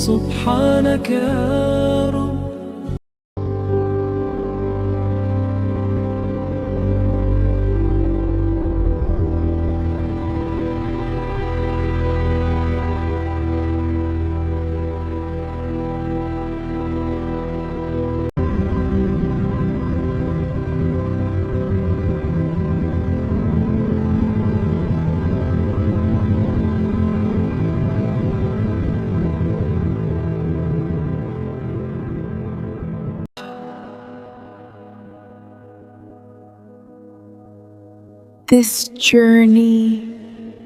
سبحانك يا رب. This journey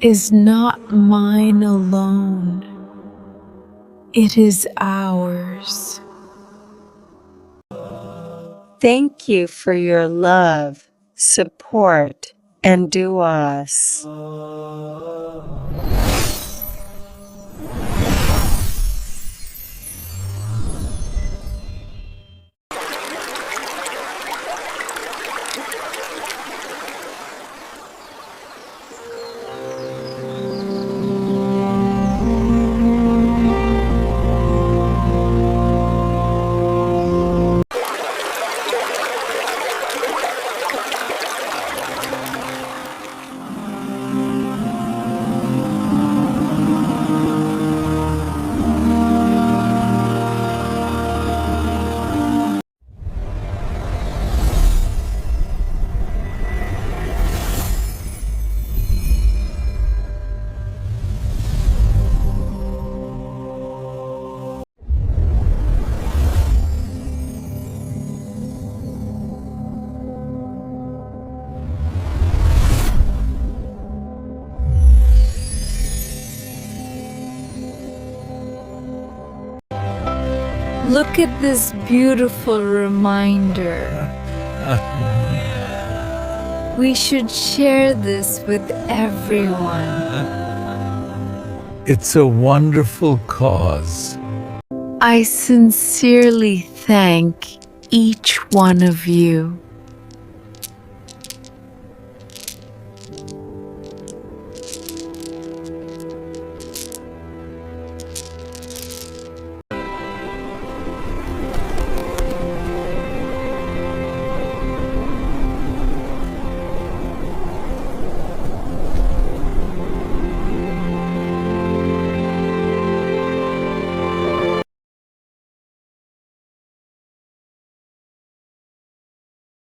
is not mine alone. It is ours. Thank you for your love, support, and du'as. Look at this beautiful reminder. We should share this with everyone. It's a wonderful cause. I sincerely thank each one of you.